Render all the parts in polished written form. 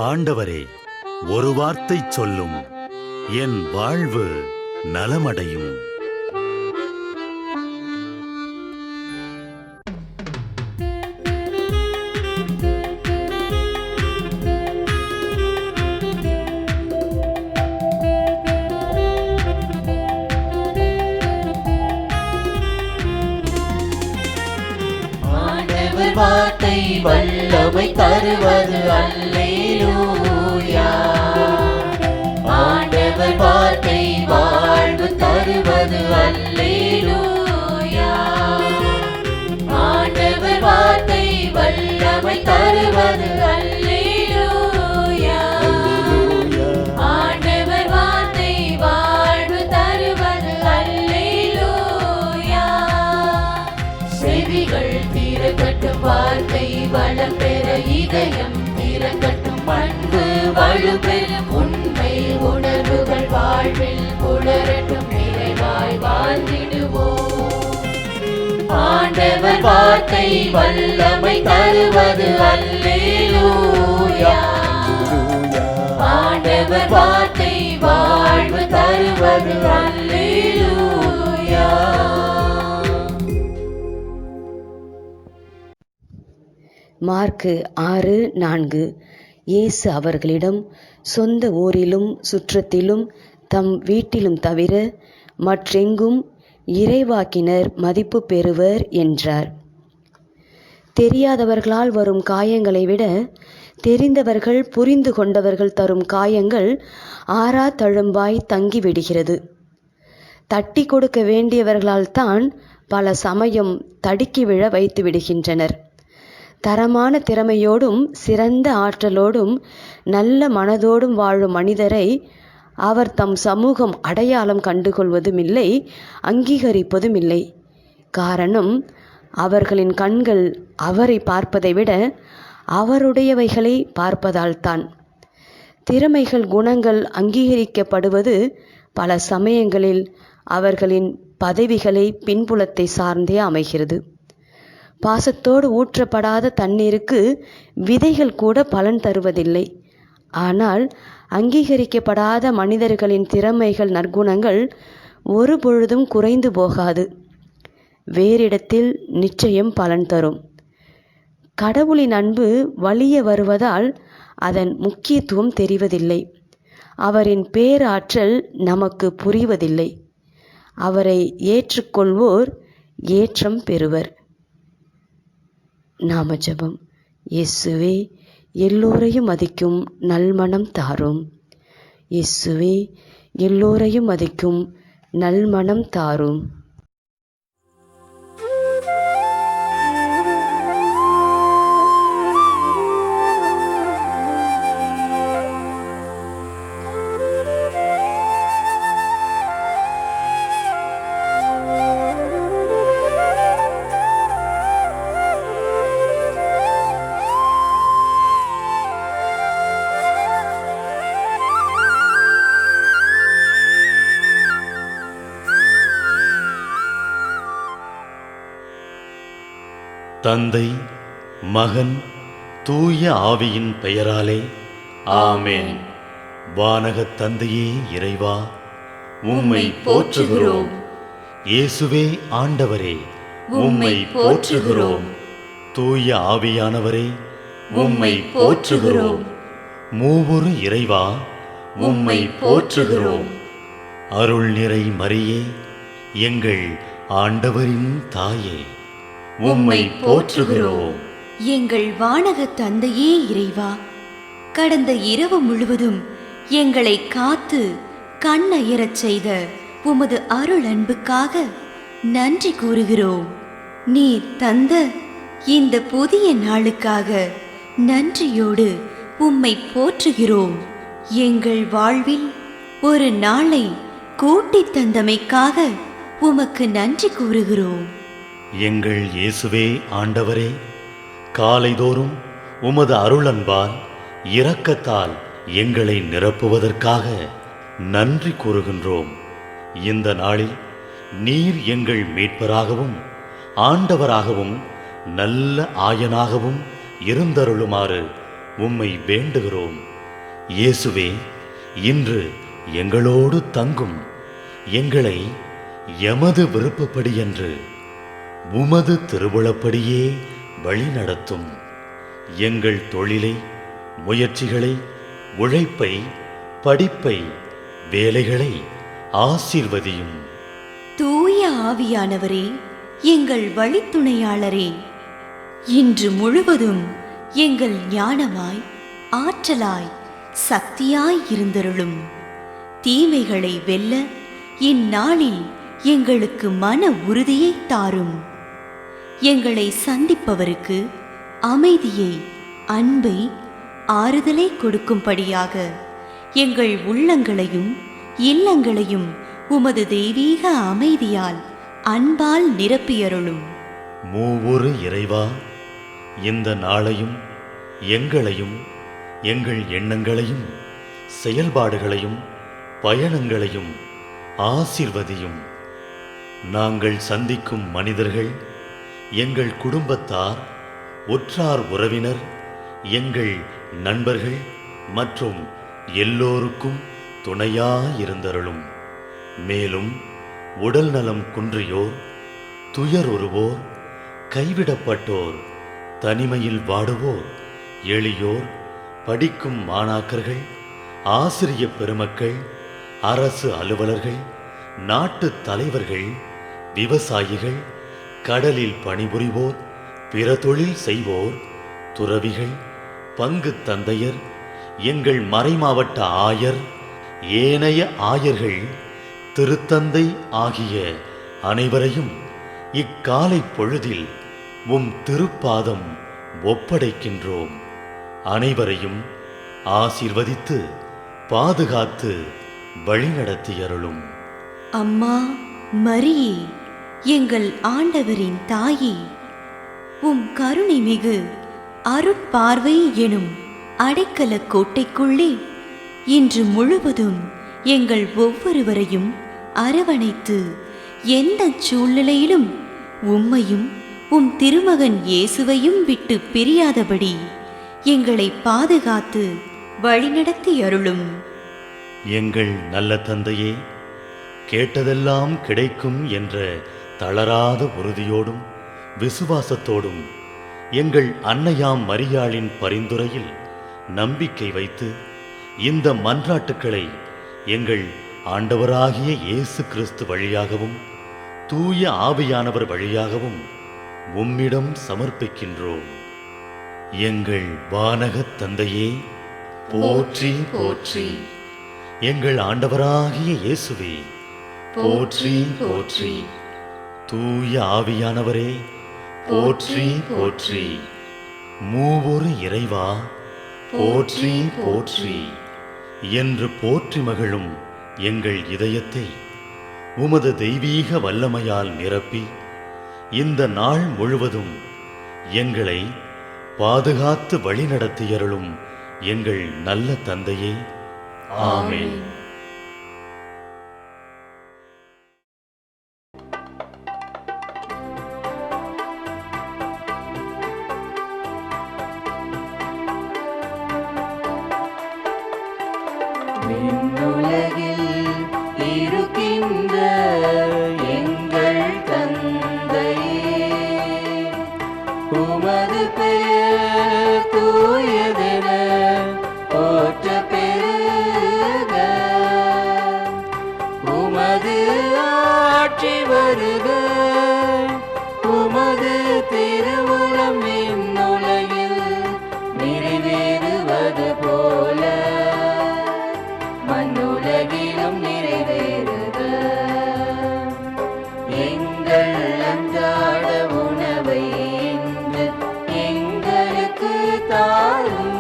ஆண்டவரே, ஒரு வார்த்தை சொல்லும், என் வாழ்வு நலமடையும். வார்த்தை வல்லமை தருவது அல்லேலூயா. ஆண்டவர் வார்த்தை வாழ்வு தருவது அல்லேலூயா. ஆண்டவர் வார்த்தை வல்லமை தருவது அல்லேலூயா. ஆண்டவர் வார்த்தை வாழ்வு தருவது அல்லேலூயா. செவிகள் திறக்கட்டும், வார்த்தை வளம் பெற இதயம் திறக்கட்டும், அன்பு வலுப்பெறும், உண்மை உணர்வுகள் வாழ்வில் புலரட்டும், நிறைவாய் வாழ்ந்திடுவோம். ஆண்டவர் வார்த்தை வல்லமை தருவது அல்லேலூயா. ஆண்டவர் வார்த்தை வாழ்வு தருவது அல்லேலூயா. மார்க்கு 6:4. இயேசு அவர்களிடம், சொந்த ஊரிலும் சுற்றத்திலும் தம் வீட்டிலும் தவிர மற்றெங்கும் இறைவாக்கினர் மதிப்பு பெறுவர் என்றார். தெரியாதவர்களால் வரும் காயங்களை விட தெரிந்தவர்கள் புரிந்து கொண்டவர்கள் தரும் காயங்கள் ஆறா தழும்பாய் தங்கிவிடுகிறது. தட்டி கொடுக்க வேண்டியவர்களால் தான் பல சமயம் தடுக்கி விழ வைத்து விடுகின்றனர். தரமான திறமையோடும் சிறந்த ஆற்றலோடும் நல்ல மனதோடும் வாழும் மனிதரை அவர் தம் சமூகம் அடையாளம் கண்டுகொள்வதும் இல்லை, அங்கீகரிப்பதும் இல்லை. காரணம், அவர்களின் கண்கள் அவரை பார்ப்பதை விட அவருடையவைகளை பார்ப்பதால்தான். திறமைகள், குணங்கள் அங்கீகரிக்கப்படுவது பல சமயங்களில் அவர்களின் பதவிகளை, பின்புலத்தை சார்ந்தே அமைகிறது. பாசத்தோடு ஊற்றப்படாத தண்ணீருக்கு விதைகள் கூட பலன் தருவதில்லை. ஆனால் அங்கீகரிக்கப்படாத மனிதர்களின் திறமைகள், நற்குணங்கள் ஒரு பொழுதும் குறைந்து போகாது. வேறிடத்தில் நிச்சயம் பலன் தரும். கடவுளின் அன்பு வலிய வருவதால் அதன் முக்கியத்துவம் தெரிவதில்லை. அவரின் பேராற்றல் நமக்கு புரிவதில்லை. அவரை ஏற்றுக்கொள்வோர் ஏற்றம் பெறுவர். நாம ஜெபம். இயேசுவே, எல்லோரையும் மதிக்கும் நல்மனம் தாரும். இயேசுவே, எல்லோரையும் மதிக்கும் நல்மனம் தாரும். தந்தை, மகன், தூய ஆவியின் பெயராலே ஆமென். வானகத் தந்தையே இறைவா, உம்மை போற்றுகிறோம். இயேசுவே ஆண்டவரே, உம்மை போற்றுகிறோம். தூய ஆவியானவரே, உம்மை போற்றுகிறோம். மூவொரு இறைவா, உம்மை போற்றுகிறோம். அருள் நிறை மரியே, எங்கள் ஆண்டவரின் தாயே, உம்மை போற்றுகிறோம். எங்கள் வானக தந்தையே இறைவா, கடந்த இரவு முழுவதும் எங்களை காத்து கண்ணயரச் செய்த உமது அருள் அன்புக்காக நன்றி கூறுகிறோம். நீர் தந்த இந்த புதிய நாளுக்காக நன்றியோடு உம்மை போற்றுகிறோம். எங்கள் வாழ்வில் ஒரு நாளை கூட்டித் தந்தமைக்காக உமக்கு நன்றி கூறுகிறோம். எங்கள் இயேசுவே ஆண்டவரே, காலைதோறும் உமது அருளன்பால் இரக்கத்தால் எங்களை நிரப்புவதற்காக நன்றி கூறுகின்றோம். இந்த நாளில் நீர் எங்கள் மீட்பராகவும் ஆண்டவராகவும் நல்ல ஆயனாகவும் இருந்தருளுமாறு உம்மை வேண்டுகிறோம். இயேசுவே, இன்று எங்களோடு தங்கும். எங்களை எமது விருப்பப்படியன்று உமது திருவுளப்படியே வழிநடத்தும். எங்கள் தொழிலை, முயற்சிகளை, உழைப்பை, படிப்பை, வேலைகளை ஆசீர்வதியும். தூய ஆவியானவரே, எங்கள் வழித்துணையாளரே, இன்று முழுவதும் எங்கள் ஞானமாய், ஆற்றலாய், சக்தியாய் இருந்தருளும். தீமைகளை வெல்ல இந்நாளில் எங்களுக்கு மன உறுதியை தாரும். எங்களை சந்திப்பவருக்கு அமைதியை, அன்பை, ஆறுதலை கொடுக்கும்படியாக எங்கள் உள்ளங்களையும் இல்லங்களையும் உமது தெய்வீக அமைதியால், அன்பால் நிரப்பியருளும். மூவொரு இறைவா, இந்த நாளையும் எங்களையும், எங்கள் எண்ணங்களையும், செயல்பாடுகளையும், பயணங்களையும் ஆசீர்வதியும். நாங்கள் சந்திக்கும் மனிதர்கள், எங்கள் குடும்பத்தார், உற்றார் உறவினர், எங்கள் நண்பர்கள் மற்றும் எல்லோருக்கும் துணையாயிருந்தருளும். மேலும் உடல் நலம் குன்றியோர், துயருறுவோர், கைவிடப்பட்டோர், தனிமையில் வாடுவோர், எளியோர், படிக்கும் மாணாக்கர்கள், ஆசிரிய பெருமக்கள், அரசு அலுவலர்கள், நாட்டு தலைவர்கள், விவசாயிகள், கடலில் பணிபுரிவோர், பிற தொழில் செய்வோர், துறவிகள், பங்கு தந்தையர், எங்கள் மறைமாவட்ட ஆயர், ஏனைய ஆயர்கள், திருத்தந்தை ஆகிய அனைவரையும் இக்காலை பொழுதில் உம் திருப்பாதம் ஒப்படைக்கின்றோம். அனைவரையும் ஆசீர்வதித்து பாதுகாத்து வழிநடத்தியருளும். அம்மா மரியே, எங்கள் ஆண்டவரின் தாயே, உம் கருணை மிகு அருட்பார்வை எனும் அடைக்கல கோட்டைக்குள்ளே இன்று முழுவதும் எங்கள் ஒவ்வொருவரையும் அரவணைத்து, எந்த சூழ்நிலையிலும் உம்மையும் உம் திருமகன் இயேசுவையும் விட்டு பிரியாதபடி எங்களை பாதுகாத்து வழிநடத்தி அருளும். எங்கள் நல்ல தந்தையே, கேட்டதெல்லாம் கிடைக்கும் என்ற தளராத உறுதியோடும் விசுவாசத்தோடும் எங்கள் அன்னையாம் மரியாளின் பரிந்துரையில் நம்பிக்கை வைத்து இந்த மன்றாட்டுக்களை எங்கள் ஆண்டவராகிய இயேசு கிறிஸ்து வழியாகவும் தூய ஆவியானவர் வழியாகவும் உம்மிடம் சமர்ப்பிக்கின்றோம். எங்கள் வானகத் தந்தையே, போற்றி போற்றி. எங்கள் ஆண்டவராகிய இயேசுவே, போற்றி போற்றி. தூய ஆவியானவரே, போற்றி போற்றி. மூவொரு இறைவா, போற்றி போற்றி என்று போற்றி மகிழும் எங்கள் இதயத்தை உமது தெய்வீக வல்லமையால் நிரப்பி இந்த நாள் முழுவதும் எங்களை பாதுகாத்து வழிநடத்தியருளும் எங்கள் நல்ல தந்தையே. ஆமென். விண்ணுலகில் இருக்கின்ற எங்கள் தந்தையே, உமது பெயர் தூயதென போற்ற பெறுக. உமது ஆட்சி வருக. உமது திருவுளம் விண்ணுலகில் நிறைவேறுவது போல மண்ணுலகிலும் நிறைவேறுக. எங்கள் அன்றாட உணவை இன்று எங்களுக்கு தாரும்.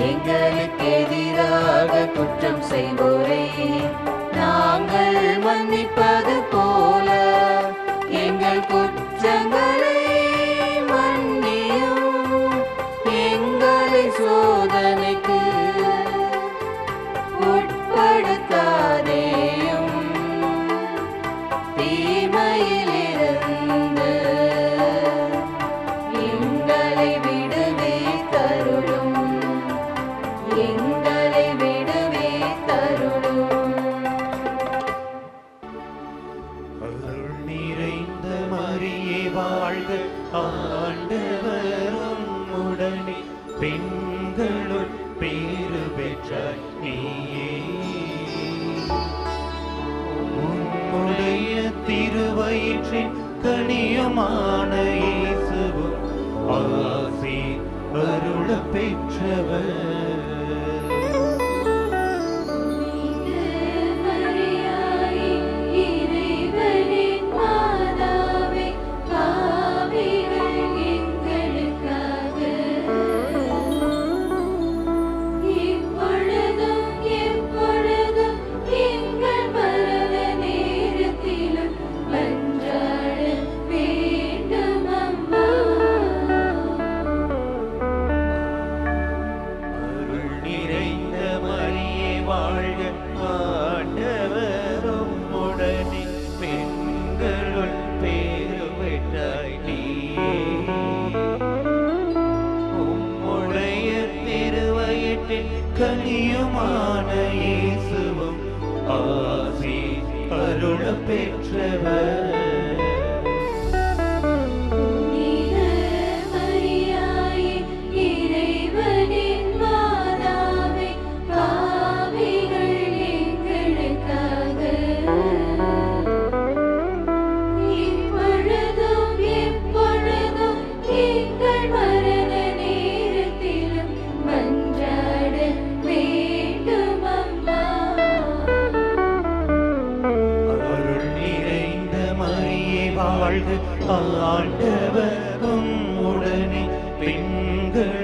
எங்களுக்கு எதிராக குற்றம் செய்வோரை நாங்கள் மன்னிப்பது போல எங்கள் குற்றங்களை மன்னியும். எங்களை சோதனைக்கு உட்படுத்தாதேயும், தீமையிலிருந்து எங்களை விடுவித்தருளும். பெண்களுள் பேறு பெற்றாய் நீயே. உம்முடைய திருவயிற்றின் கனியுமான இயேசுவும் ஆசி அருள பெற்றவர். கனியுமான இயேசுவும் ஆசி அருள பெற்றவர். வாழ்க ஆண்டவர் உம்முடனே பெண்கள்